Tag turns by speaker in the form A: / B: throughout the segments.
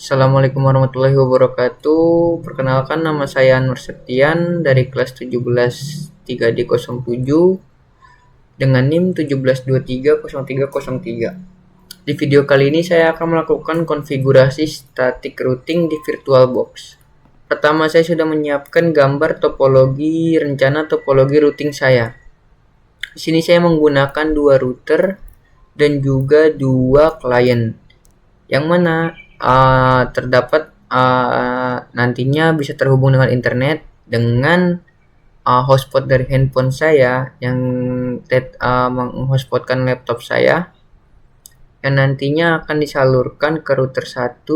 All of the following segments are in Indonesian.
A: Assalamualaikum warahmatullahi wabarakatuh. Perkenalkan, nama saya Anwar Septian dari kelas 17 3D07 dengan NIM 17230303. Di video kali ini saya akan melakukan konfigurasi static routing di VirtualBox. Pertama, saya sudah menyiapkan gambar topologi rencana topologi routing saya. Di sini saya menggunakan dua router dan juga dua klien, yang mana terdapat nantinya bisa terhubung dengan internet dengan hotspot dari handphone saya yang menghotspotkan laptop saya, yang nantinya akan disalurkan ke router 1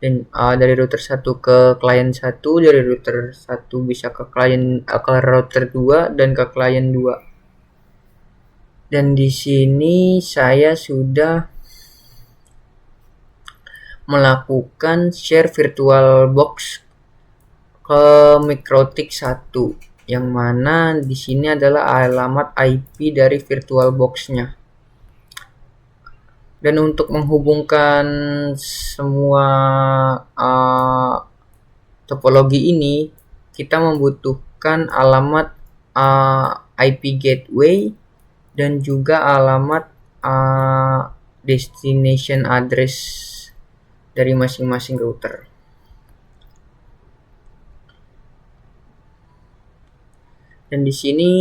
A: dan dari router 1 ke klien 1, dari router 1 bisa ke klien ke router 2 dan ke klien 2. Dan di sini saya sudah melakukan share VirtualBox ke MikroTik 1, yang mana di sini adalah alamat IP dari VirtualBox-nya. Dan untuk menghubungkan semua topologi ini, kita membutuhkan alamat IP gateway dan juga alamat destination address dari masing-masing router. Dan di sini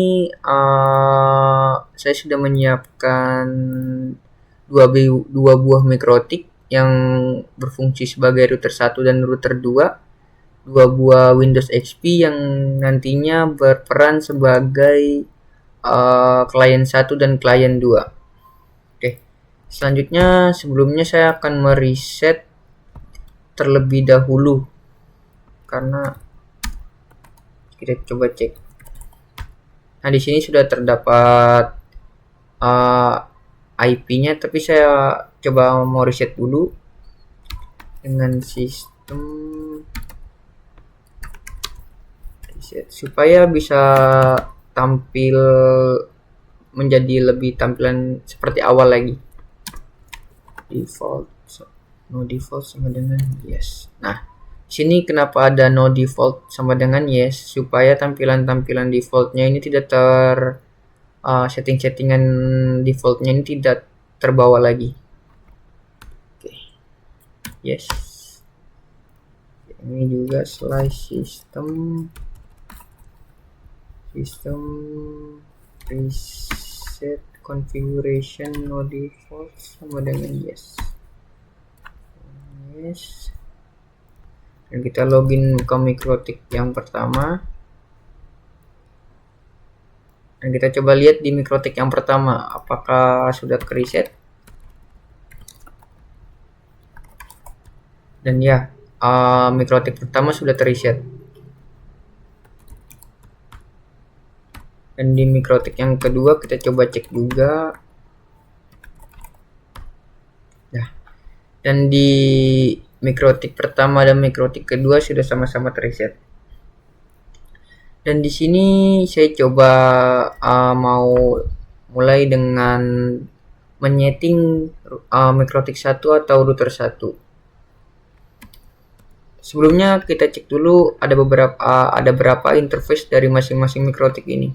A: saya sudah menyiapkan dua buah MikroTik yang berfungsi sebagai router 1 dan router 2, dua buah Windows XP yang nantinya berperan sebagai klien 1 dan klien 2. Oke. Selanjutnya, sebelumnya saya akan mereset terlebih dahulu, karena kita coba cek. Nah, di sini sudah terdapat IP-nya, tapi saya coba mau reset dulu dengan sistem reset supaya bisa tampil menjadi lebih tampilan seperti awal lagi. Default, no default sama dengan yes. Nah, sini kenapa ada no default sama dengan yes, supaya tampilan-tampilan defaultnya ini tidak setting-settingan defaultnya ini tidak terbawa lagi. Oke. Yes. Ini juga slice system reset configuration no default sama dengan yes. Dan kita login ke MikroTik yang pertama. Dan kita coba lihat di MikroTik yang pertama apakah sudah reset. Dan ya, MikroTik pertama sudah reset. Dan di MikroTik yang kedua kita coba cek juga. Nah, dan di MikroTik pertama dan MikroTik kedua sudah sama-sama reset. Dan di sini saya coba mau mulai dengan menyeting MikroTik 1 atau router 1. Sebelumnya kita cek dulu ada berapa interface dari masing-masing MikroTik ini.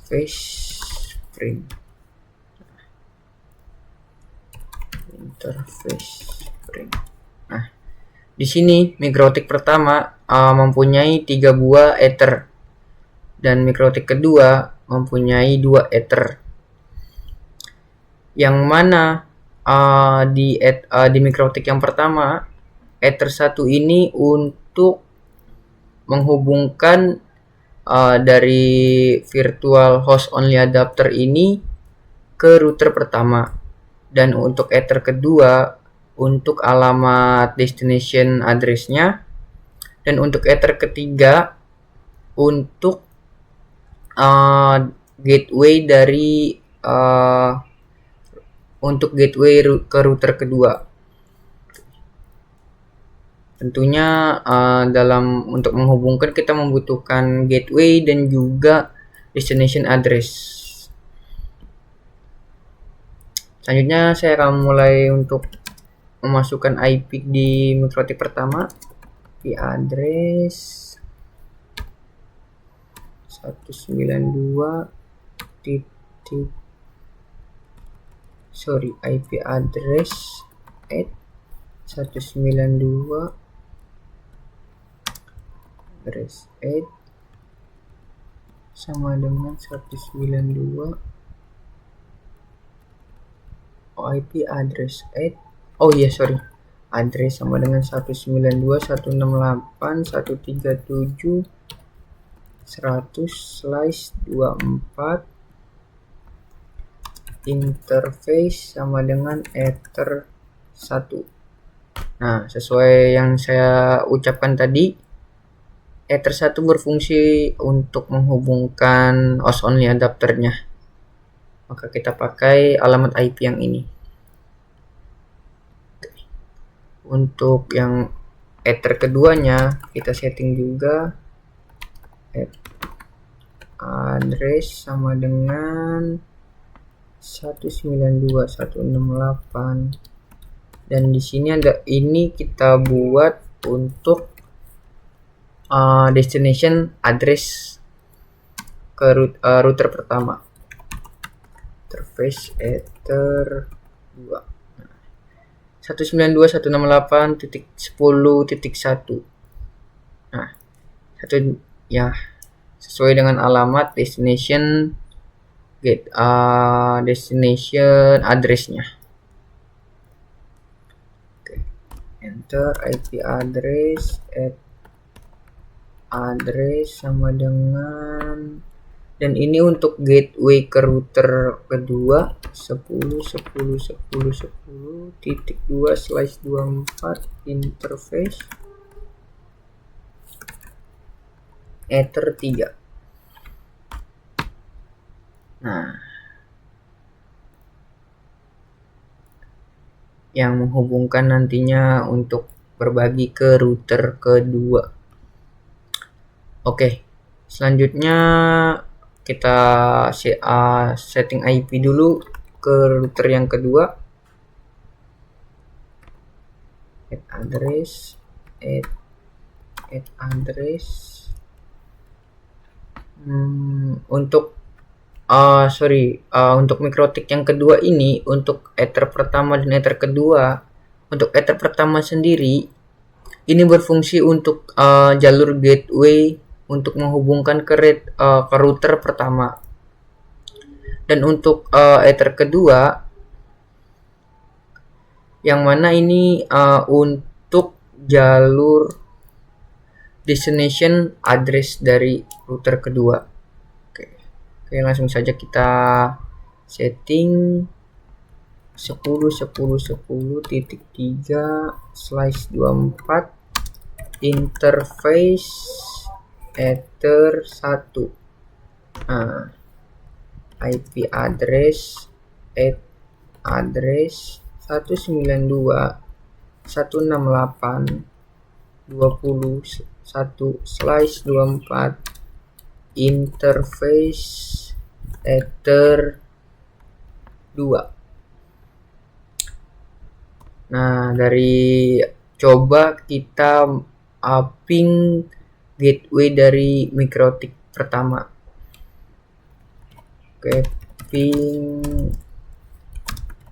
A: Interface print. Nah, di sini MikroTik pertama mempunyai 3 buah Ether dan MikroTik kedua mempunyai 2 Ether. Yang mana di MikroTik yang pertama, Ether 1 ini untuk menghubungkan dari virtual host only adapter ini ke router pertama, dan untuk Ether kedua untuk alamat destination address-nya, dan untuk Ether ketiga untuk gateway dari untuk gateway ke router kedua. Tentunya untuk menghubungkan kita membutuhkan gateway dan juga destination address. Selanjutnya saya akan mulai untuk memasukkan IP di mikrotik pertama. IP address 192 titik IP address at 192 address at sama dengan 192 IP address at address sama dengan 192.168.137.100/24 interface sama dengan ether 1. Nah, sesuai yang saya ucapkan tadi, ether 1 berfungsi untuk menghubungkan OS only adapternya. Maka kita pakai alamat IP yang ini. Untuk yang ether keduanya kita setting juga address sama dengan 192.168, dan di sini ada ini kita buat untuk destination address ke router pertama, interface ether 2 192.168.10.1. Nah, sesuai dengan alamat destination destination addressnya. Enter IP address address sama dengan, dan ini untuk gateway ke router kedua 10.10.10.10.2/24 interface ether 3. Nah, yang menghubungkan nantinya untuk berbagi ke router kedua. Oke, selanjutnya kita setting IP dulu ke router yang kedua. Address untuk untuk mikrotik yang kedua ini, untuk ether pertama dan ether kedua, untuk ether pertama sendiri ini berfungsi untuk jalur gateway untuk menghubungkan ke router pertama, dan untuk ether kedua yang mana ini untuk jalur destination address dari router kedua. Oke, langsung saja kita setting 10.10.10.3/24 interface ether 1. Nah, IP address address 192.168.21/24 interface ether 2. Nah, dari coba kita ping gateway dari mikrotik pertama. Oke, ping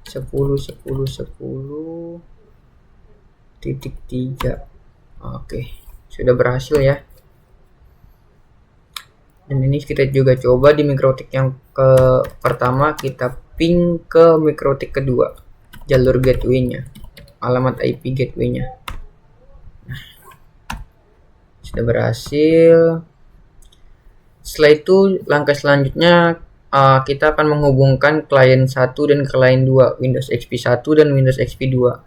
A: 10.10.10.3. Oke, sudah berhasil ya. Dan ini kita juga coba di mikrotik yang pertama, kita ping ke mikrotik kedua, jalur gateway-nya, alamat IP gateway-nya. Nah, sudah berhasil. Setelah itu langkah selanjutnya kita akan menghubungkan klien 1 dan klien 2, Windows XP 1 dan Windows XP 2,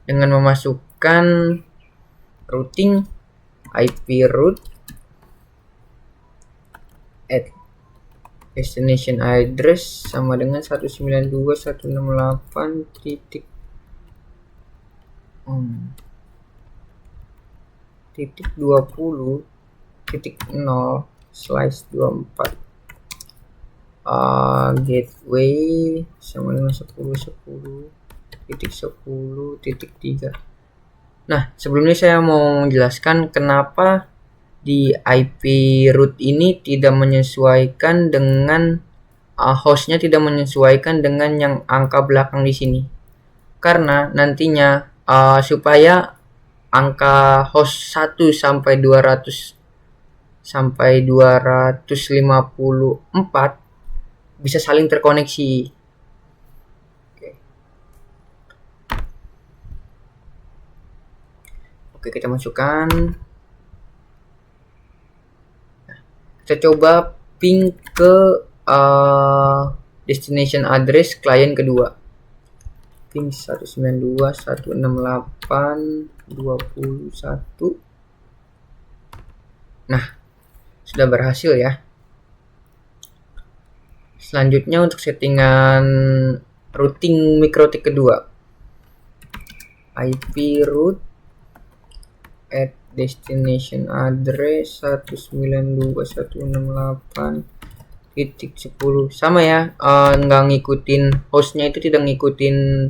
A: dengan memasukkan routing IP root at destination address sama dengan 192.168.20/24. gateway sama dengan 10.10.10.3. Nah, sebelumnya saya mau menjelaskan kenapa di IP root ini tidak menyesuaikan dengan hostnya tidak menyesuaikan dengan yang angka belakang di sini. Karena nantinya supaya angka host 1 sampai 200 sampai 254 bisa saling terkoneksi. Oke, kita masukkan. Kita coba ping ke destination address klien kedua. Ping 192.168.21. Nah, sudah berhasil ya. Selanjutnya untuk settingan routing mikrotik kedua, IP root at destination address 192.168.10 sama ya, nggak ngikutin hostnya, itu tidak ngikutin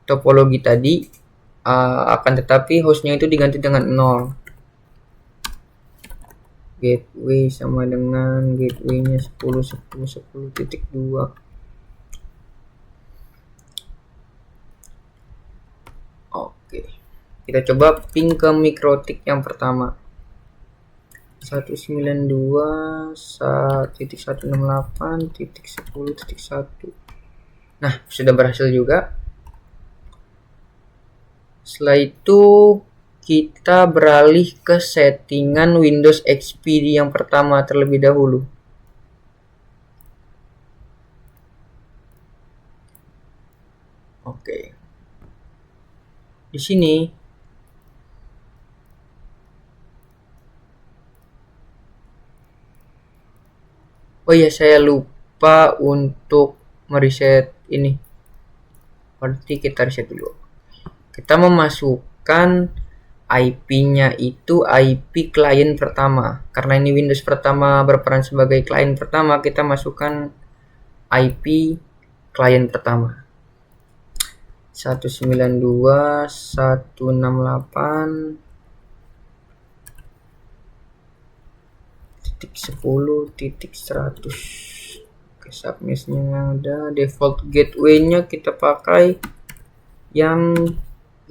A: topologi tadi, akan tetapi hostnya itu diganti dengan 0. Gateway sama dengan gateway-nya 10.10.10.2. Oke, kita coba ping ke mikrotik yang pertama 192.168.10.1. Nah, sudah berhasil juga. Setelah itu kita beralih ke settingan Windows XP yang pertama terlebih dahulu. Oke. Di sini oh ya, saya lupa untuk mereset ini. Berarti kita reset dulu. Kita memasukkan IP-nya itu IP klien pertama. Karena ini Windows pertama berperan sebagai klien pertama, kita masukkan IP klien pertama 192.168.10.100. Oke, subnetnya ada. Default gateway-nya kita pakai yang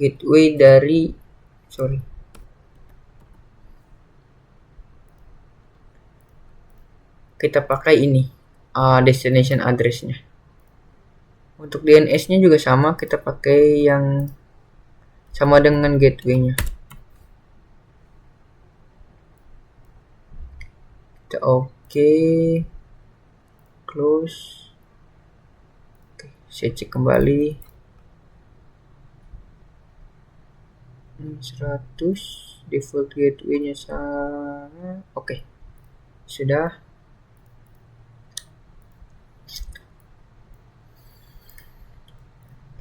A: gateway dari kita pakai ini destination address-nya. Untuk DNS-nya juga sama, kita pakai yang sama dengan gateway-nya. Kita oke, close. Oke, saya cek kembali. 100 default gateway-nya sama. Oke, sudah.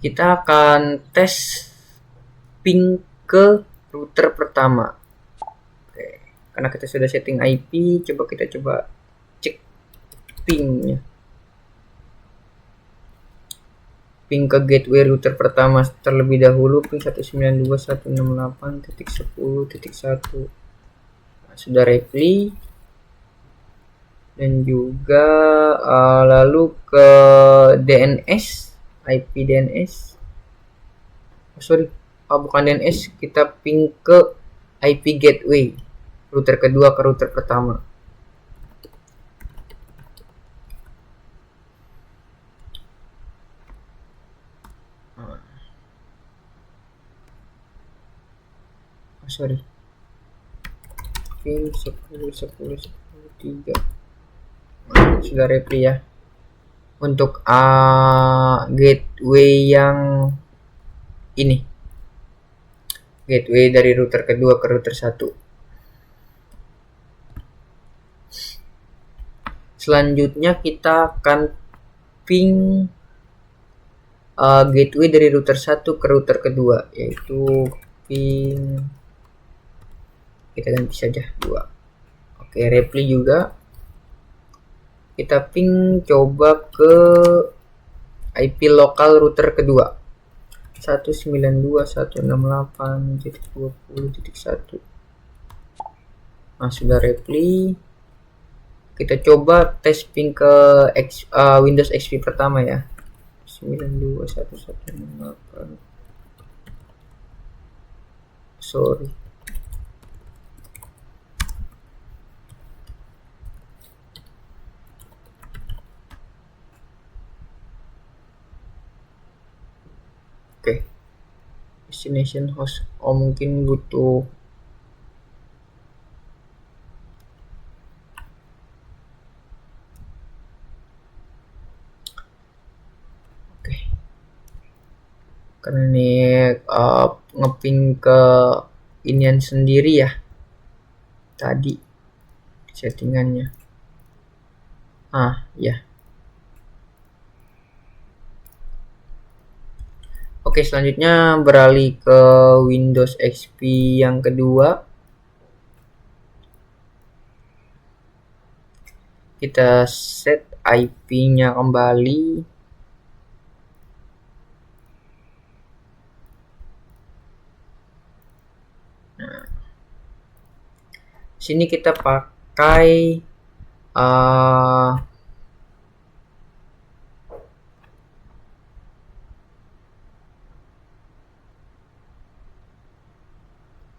A: Kita akan tes ping ke router pertama. Oke, karena kita sudah setting IP, kita coba cek pingnya. Ping ke gateway router pertama terlebih dahulu, ping 192.168.10.1. Nah, sudah reply. Dan juga lalu ke DNS, IP DNS. Bukan DNS, kita ping ke IP gateway router kedua ke router pertama. Ping 10.10.10.3. Sudah reply ya. Untuk gateway yang ini, gateway dari router kedua ke router 1. Selanjutnya kita akan ping gateway dari router 1 ke router kedua, yaitu ping, kita ganti saja 2. Oke, reply juga. kita ping coba ke IP lokal router kedua 192.168.20.1. Nah, sudah repli. Kita coba tes ping ke Windows XP pertama ya. 92.168. Sorry. Oke. Destination host. Oh, mungkin butuh karena ini ngeping ke inian sendiri ya tadi settingannya. Ya. Oke, selanjutnya beralih ke Windows XP yang kedua. Kita set IP-nya kembali. Nah, sini kita pakai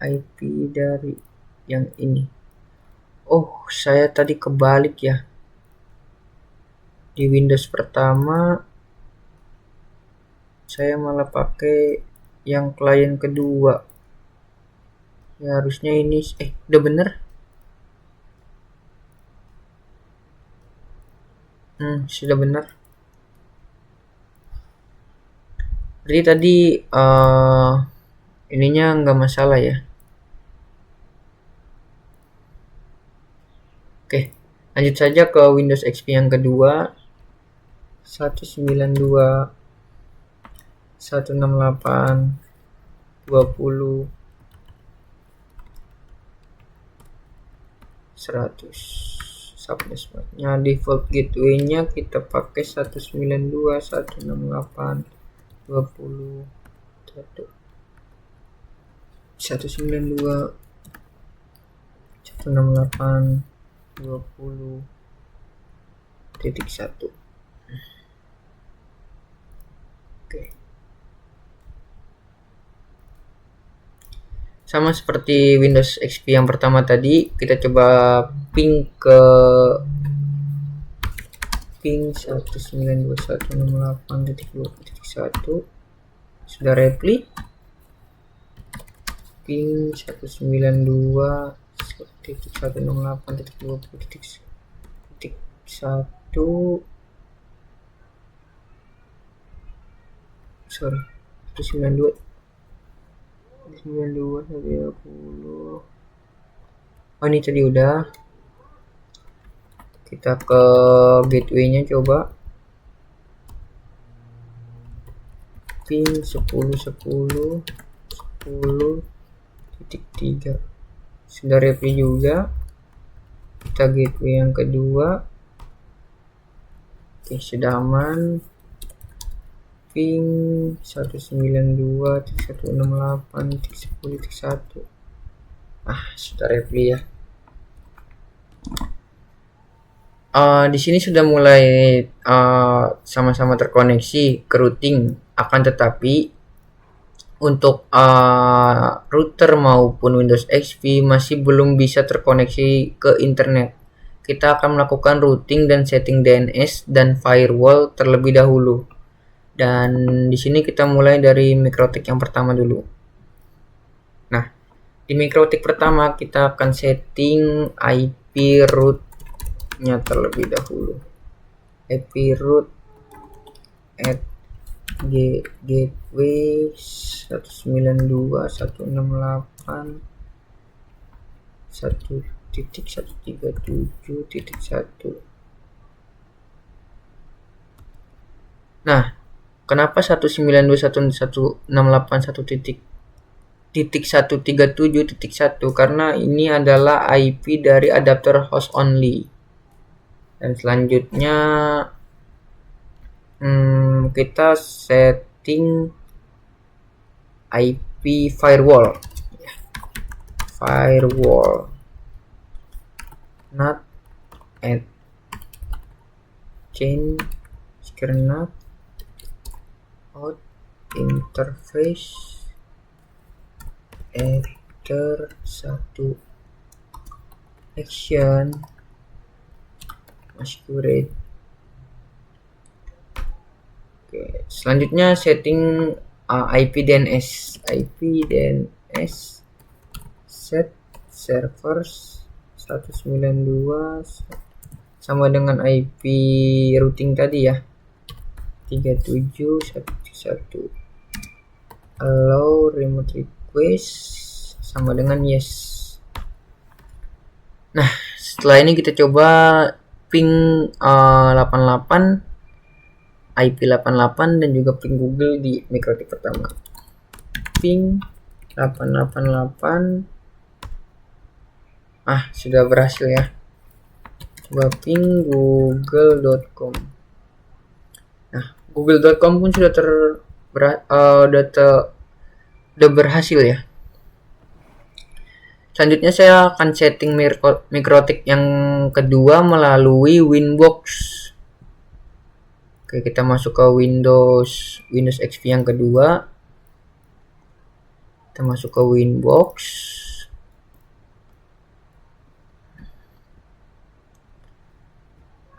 A: IP dari yang ini. Oh, saya tadi kebalik ya. Di Windows pertama saya malah pakai yang klien kedua. Ya harusnya ini udah bener. Sudah benar. Jadi tadi ininya nggak masalah ya. Oke, lanjut saja ke Windows XP yang kedua. 192.168.20.100 subnetnya. Default gateway-nya kita pakai 192.168.20.1. 192.168.20.1. Oke. Sama seperti Windows XP yang pertama tadi, kita coba ping ke ping 192.168.20.1. Sudah repli. Ping 192.168.20.1. Sorry, 192 130. Oh, ini tadi udah. Kita ke gateway-nya coba. Ping 10.10.10.3. Sudah repli juga. Kita gateway yang kedua. Oke, sudah aman. Ping 192.168.10.1. Sudah repli ya. Di sini sudah mulai sama-sama terkoneksi ke routing. Akan tetapi untuk router maupun Windows XP masih belum bisa terkoneksi ke internet. Kita akan melakukan routing dan setting DNS dan firewall terlebih dahulu. Dan di sini kita mulai dari MikroTik yang pertama dulu. Nah, di MikroTik pertama kita akan setting IP root-nya terlebih dahulu. IP root at gateway 192.168.1.137.1. Nah, kenapa 192.168.1.137.1? Karena ini adalah IP dari adapter host only. Dan selanjutnya kita setting IP firewall, not add change kernel out interface enter 1 action masquerade. Oke, selanjutnya setting IP DNS set servers 192 sama dengan IP routing tadi ya, 37.1.1. Allow remote request sama dengan yes. Nah, setelah ini kita coba ping 88 IP 88 dan juga ping Google di mikrotik pertama. Ping 888. Sudah berhasil ya. Coba ping google.com. Nah, google.com pun sudah udah berhasil ya. Selanjutnya saya akan setting mikrotik yang kedua melalui Winbox. Oke, kita masuk ke Windows XP yang kedua. Kita masuk ke Winbox.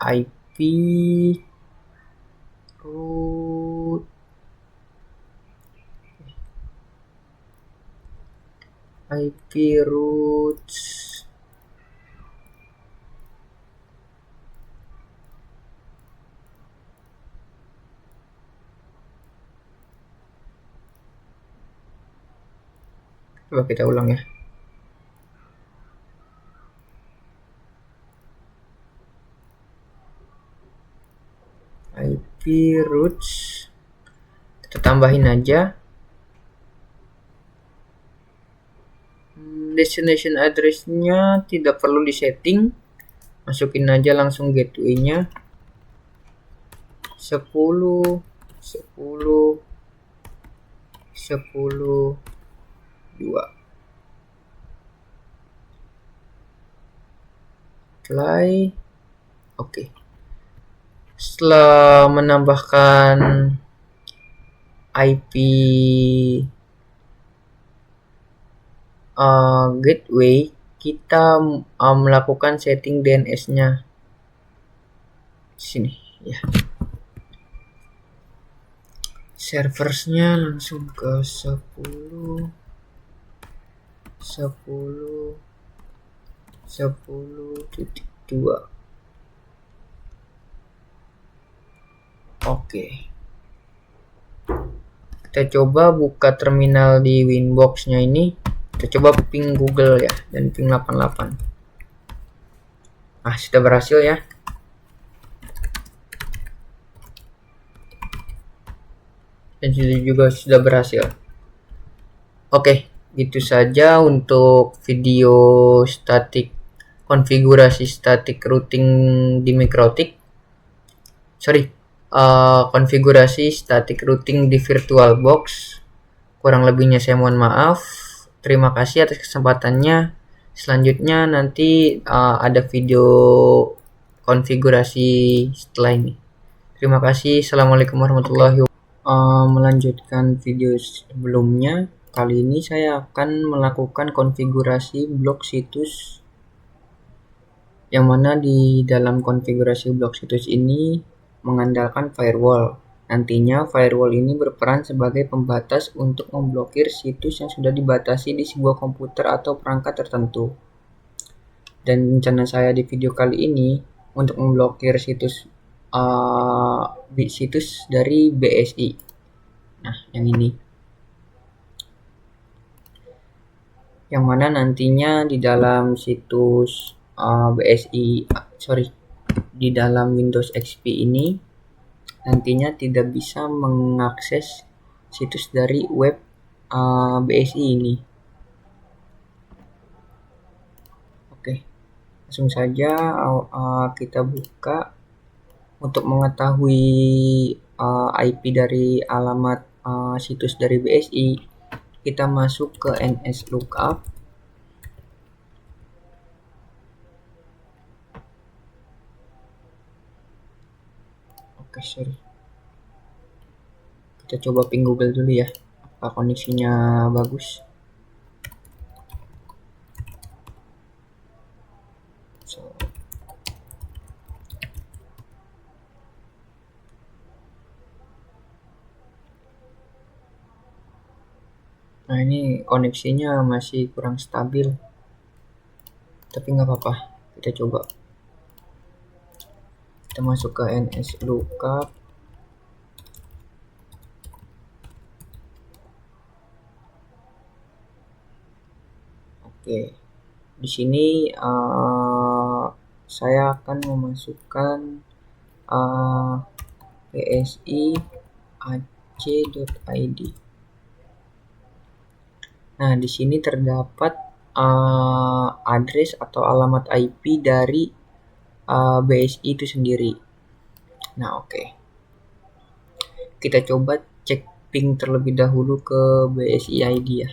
A: IP root roots coba kita ulang ya. IP roots kita tambahin aja. Destination address-nya tidak perlu disetting, masukin aja langsung gateway-nya 10 2. Apply. Oke. Setelah menambahkan IP gateway, kita melakukan setting DNS-nya sini ya. Serversnya langsung ke 10.2. Oke. Kita coba buka terminal di Winbox-nya ini. Kita coba ping Google ya, dan ping 88. Sudah berhasil ya. Dan juga sudah berhasil. Oke, gitu saja untuk video konfigurasi static routing di mikrotik. Konfigurasi static routing di VirtualBox. Kurang lebihnya saya mohon maaf. Terima kasih atas kesempatannya. Selanjutnya nanti ada video konfigurasi setelah ini. Terima kasih. Assalamualaikum warahmatullahi wabarakatuh. Melanjutkan video sebelumnya, kali ini saya akan melakukan konfigurasi blok situs, yang mana di dalam konfigurasi blok situs ini mengandalkan firewall. Nantinya firewall ini berperan sebagai pembatas untuk memblokir situs yang sudah dibatasi di sebuah komputer atau perangkat tertentu. Dan rencana saya di video kali ini untuk memblokir situs dari BSI. Nah, yang ini. Yang mana nantinya di dalam situs di dalam Windows XP ini nantinya tidak bisa mengakses situs dari web BSI ini. Oke. Langsung saja kita buka. Untuk mengetahui IP dari alamat situs dari BSI, kita masuk ke NS Lookup. Oke, sorry. Kita coba ping Google dulu ya. Apa koneksinya bagus? Nah, ini koneksinya masih kurang stabil. Tapi nggak apa-apa. Kita coba. Kita masuk ke NS Lookup. Oke. Di sini saya akan memasukkan PSI ac.id. Nah, di sini terdapat address atau alamat IP dari BSI itu sendiri. Nah, oke. Kita coba cek ping terlebih dahulu ke BSI ID ya.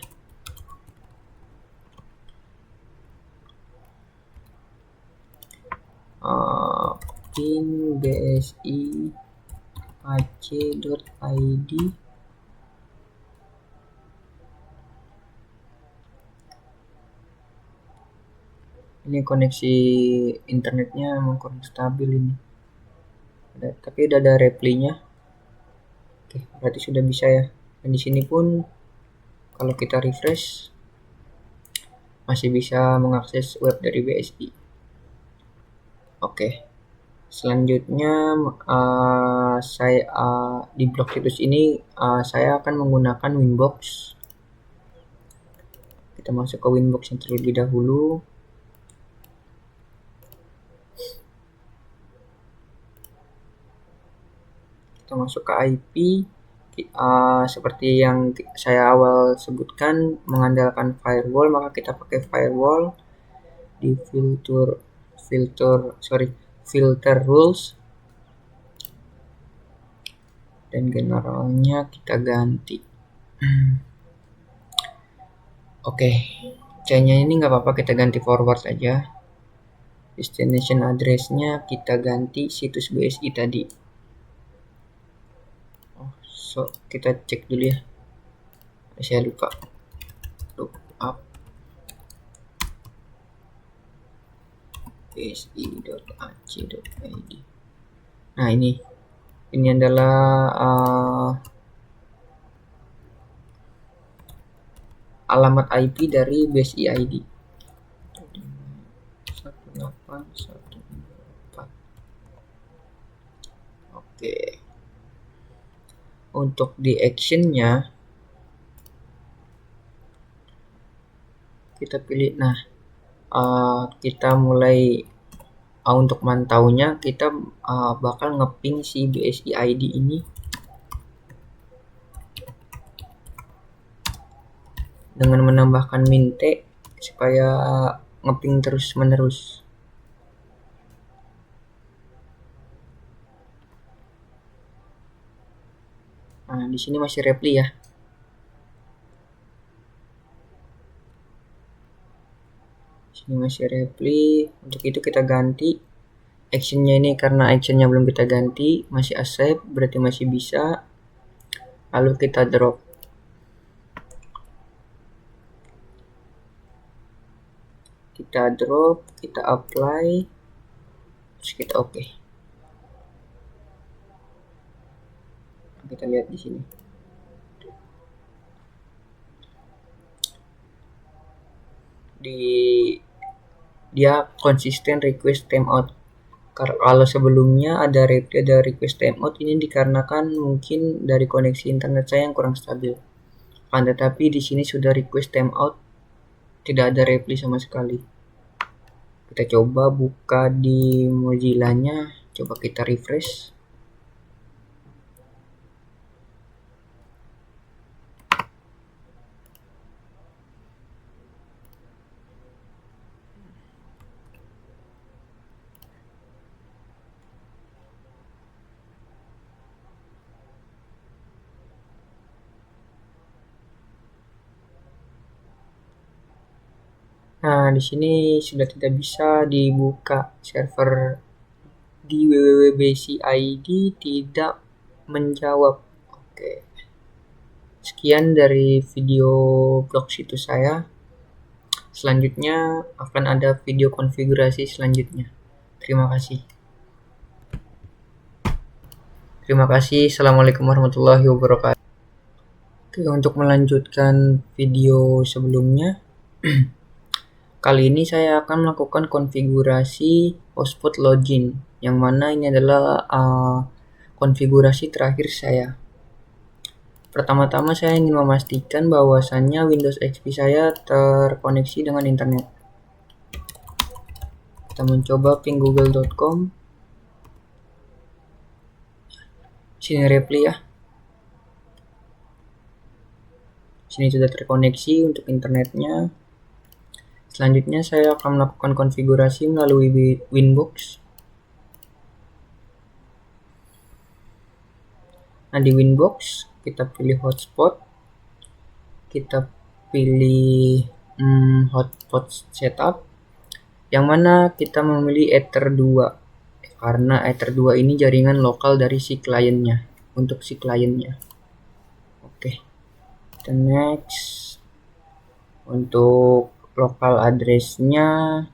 A: Ping BSI ac.id. Ini koneksi internetnya emang kurang stabil ini. Tapi udah ada replinya. Oke, berarti sudah bisa ya. Dan di sini pun kalau kita refresh masih bisa mengakses web dari BSI. Oke. Selanjutnya saya di blog situs ini saya akan menggunakan Winbox. Kita masuk ke Winbox yang terlebih dahulu. Kita masuk ke IP. Seperti yang saya awal sebutkan, mengandalkan firewall, maka kita pakai firewall di filter rules, dan generalnya kita ganti. Oke, C-nya ini nggak apa-apa, kita ganti forward aja. Destination address-nya kita ganti situs BSI tadi. Kita cek dulu ya. Saya lupa. Lookup bsi.ac.id. Nah, ini adalah alamat IP dari BSI ID. 18124. Oke. Untuk di actionnya kita pilih. Nah, kita mulai untuk mantaunya kita bakal ngeping si BSI ID ini dengan menambahkan minte supaya ngeping terus menerus. Nah, di sini masih repli ya. Ini masih repli. Untuk itu kita ganti actionnya ini, karena actionnya belum kita ganti, masih accept, berarti masih bisa. Lalu kita drop. Kita apply, terus kita oke. Kita lihat di sini. Dia konsisten request timeout. Kalau sebelumnya ada request timeout, ini dikarenakan mungkin dari koneksi internet saya yang kurang stabil. Tetapi di sini sudah request timeout, tidak ada reply sama sekali. Kita coba buka di Mozilla-nya, coba kita refresh. Nah, di sini sudah tidak bisa dibuka server di www.bci.id, tidak menjawab. Oke. Sekian dari video blog situs saya. Selanjutnya akan ada video konfigurasi selanjutnya. Terima kasih. Terima kasih. Assalamualaikum warahmatullahi wabarakatuh. Oke, untuk melanjutkan video sebelumnya, kali ini saya akan melakukan konfigurasi hotspot login, yang mana ini adalah konfigurasi terakhir saya. Pertama-tama saya ingin memastikan bahwasannya Windows XP saya terkoneksi dengan internet. Kita mencoba ping google.com. Sini reply ya. Sini sudah terkoneksi untuk internetnya. Selanjutnya saya akan melakukan konfigurasi melalui Winbox. Nah, di Winbox kita pilih hotspot. Kita pilih hotspot setup, yang mana kita memilih Ether 2, karena Ether 2 ini jaringan lokal dari si kliennya, untuk si kliennya. Oke, kita next. Untuk lokal address-nya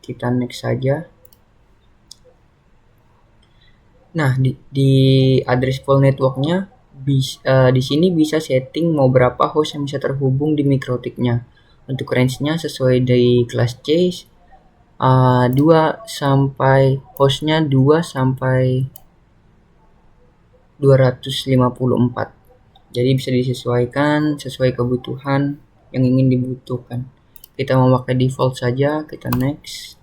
A: kita next saja. Nah, di address pool network-nya di sini bisa setting mau berapa host yang bisa terhubung di MikroTik-nya. Untuk range-nya sesuai dari kelas C, 2 sampai hostnya 2 sampai 254. Jadi bisa disesuaikan sesuai kebutuhan yang ingin dibutuhkan. Kita mau pakai default saja, kita next.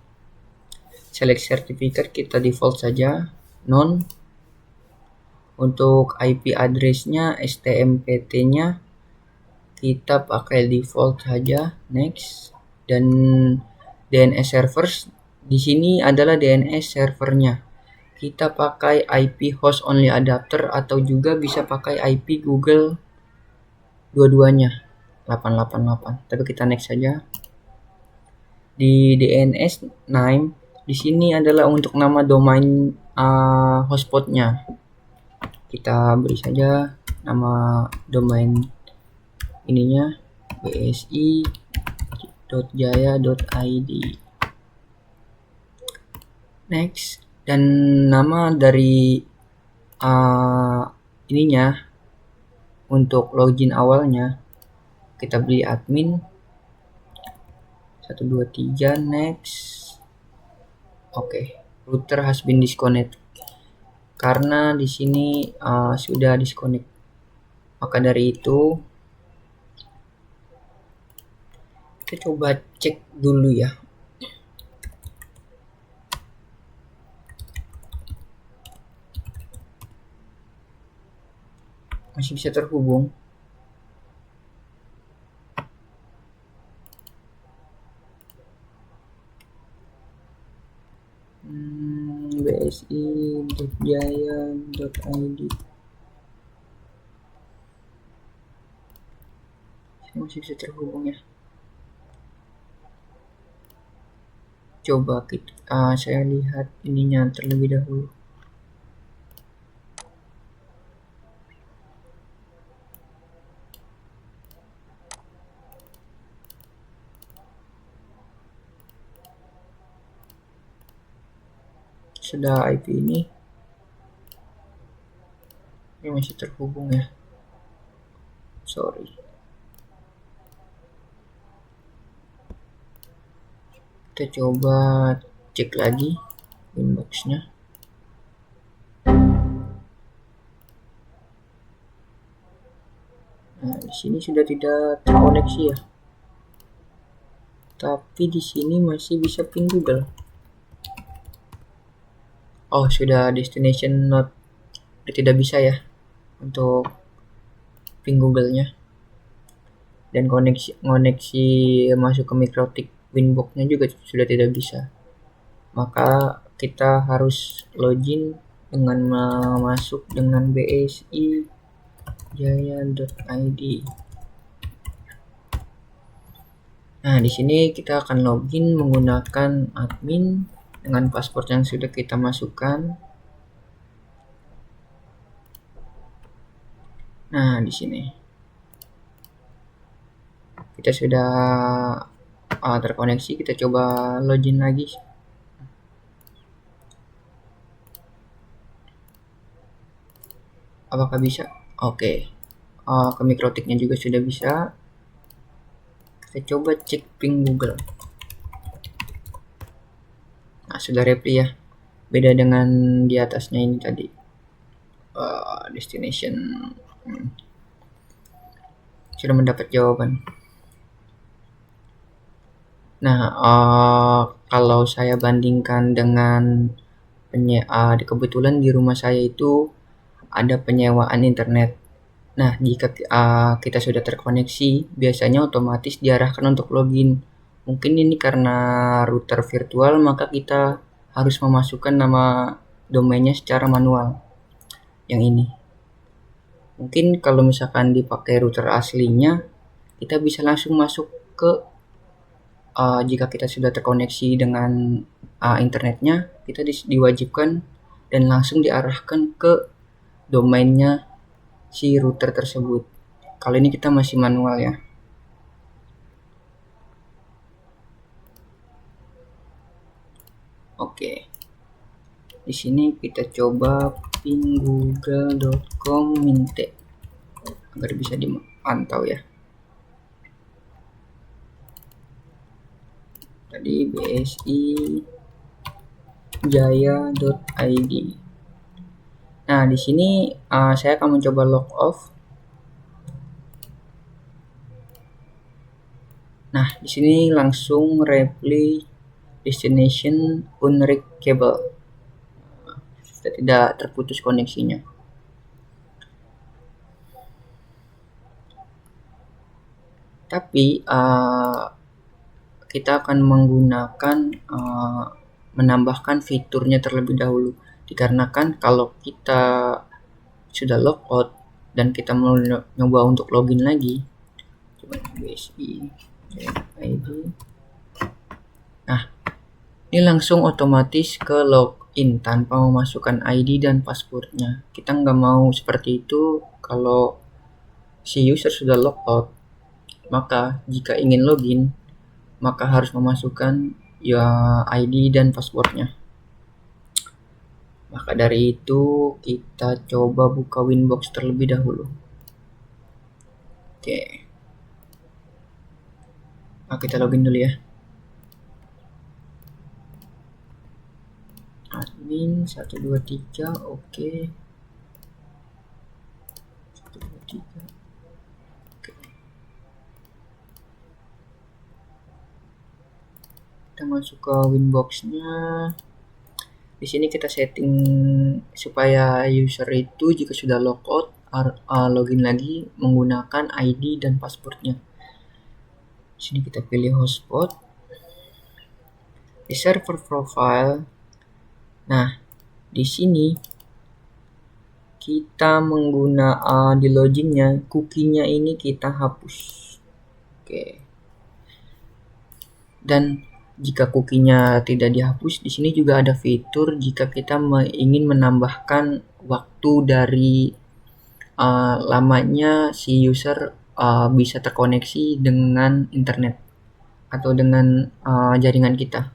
A: Select certificate kita default saja, non. Untuk IP address-nya, STMPT-nya kita pakai default saja, next. Dan DNS servers di sini adalah DNS servernya. Kita pakai IP host only adapter atau juga bisa pakai IP Google, dua-duanya 888. Tapi kita next saja. Di DNS name di sini adalah untuk nama domain hotspotnya. Kita beri saja nama domain ininya bsi.jaya.id. Next. Dan nama dari ininya untuk login awalnya kita beli admin 123, next. Oke, router has been disconnect karena di sini sudah disconnect. Maka dari itu kita coba cek dulu ya. Masih bisa terhubung. bsi.jaya.id. Masih bisa terhubung ya. Coba saya lihat ininya terlebih dahulu. Sudah IP ini masih terhubung ya. Sorry. Kita coba cek lagi inbox-nya. Nah, di sini sudah tidak terkoneksi ya. Tapi di sini masih bisa ping Google. Oh, sudah destination not tidak bisa ya untuk ping Google-nya. Dan koneksi masuk ke MikroTik Winbox-nya juga sudah tidak bisa. Maka kita harus login dengan masuk dengan bsi.jaya.id. Nah, di sini kita akan login menggunakan admin dengan password yang sudah kita masukkan. Nah, di sini kita sudah terkoneksi. Kita coba login lagi. Apakah bisa? Oke. Ke mikrotiknya juga sudah bisa. Kita coba cek ping Google. Nah, sudah reply ya. Beda dengan di atasnya ini tadi. Destination. Sudah mendapat jawaban. Nah, kalau saya bandingkan dengan kebetulan di rumah saya itu ada penyewaan internet. Nah, jika kita sudah terkoneksi, biasanya otomatis diarahkan untuk login. Mungkin ini karena router virtual, maka kita harus memasukkan nama domainnya secara manual. Yang ini. Mungkin kalau misalkan dipakai router aslinya, kita bisa langsung masuk ke jika kita sudah terkoneksi dengan internetnya, kita diwajibkan dan langsung diarahkan ke domainnya si router tersebut. Kalau ini kita masih manual ya. Oke. Di sini kita coba pinggoogle.com minte agar bisa dipantau ya. Tadi bsi jaya.id. Nah, di sini saya akan mencoba log off. Nah, di sini langsung reply destination unreachable. Tidak terputus koneksinya. Tapi kita akan menggunakan menambahkan fiturnya terlebih dahulu, dikarenakan kalau kita sudah logout dan kita mau nyoba untuk login lagi, coba bsi ID. Nah, ini langsung otomatis ke login tanpa memasukkan ID dan passwordnya. Kita nggak mau seperti itu. Kalau si user sudah logout, maka jika ingin login, maka harus memasukkan ya ID dan passwordnya. Maka dari itu kita coba buka Winbox terlebih dahulu. Oke. Nah, kita login dulu ya. Admin 123, oke. 123. Oke. Kita masuk ke Winbox-nya. Di sini kita setting supaya user itu jika sudah logout login lagi menggunakan ID dan passwordnya. Di sini kita pilih hotspot, di server profile. Nah, di sini kita menggunakan di loginnya cookie-nya ini kita hapus. Oke. Dan jika cookie-nya tidak dihapus, di sini juga ada fitur jika kita ingin menambahkan waktu dari lamanya si user bisa terkoneksi dengan internet atau dengan jaringan kita.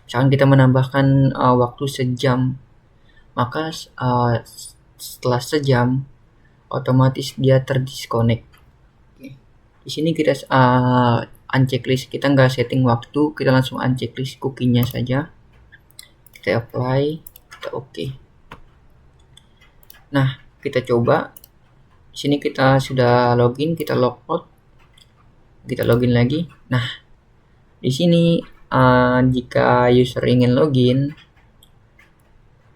A: Misalkan kita menambahkan waktu sejam, maka setelah sejam otomatis dia terdisconnect. Di sini kita unchecklist, kita nggak setting waktu, kita langsung unchecklist cookie-nya saja. Kita apply, kita oke. Nah, kita coba. Di sini kita sudah login, kita logout, kita login lagi. Nah, di sini jika user ingin login,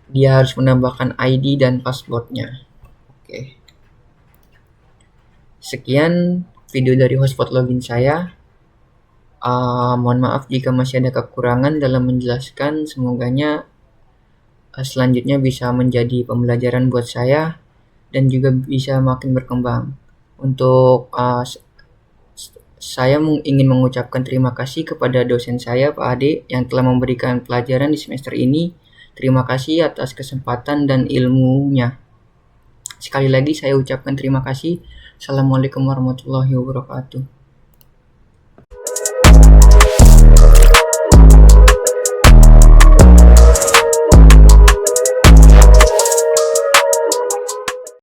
A: dia harus menambahkan ID dan passwordnya. Oke. Sekian video dari hotspot login saya. Mohon maaf jika masih ada kekurangan dalam menjelaskan. Semoganya selanjutnya bisa menjadi pembelajaran buat saya dan juga bisa makin berkembang. Untuk Saya ingin mengucapkan terima kasih kepada dosen saya, Pak Ade, yang telah memberikan pelajaran di semester ini. Terima kasih atas kesempatan dan ilmunya. Sekali lagi saya ucapkan terima kasih. Assalamualaikum warahmatullahi wabarakatuh.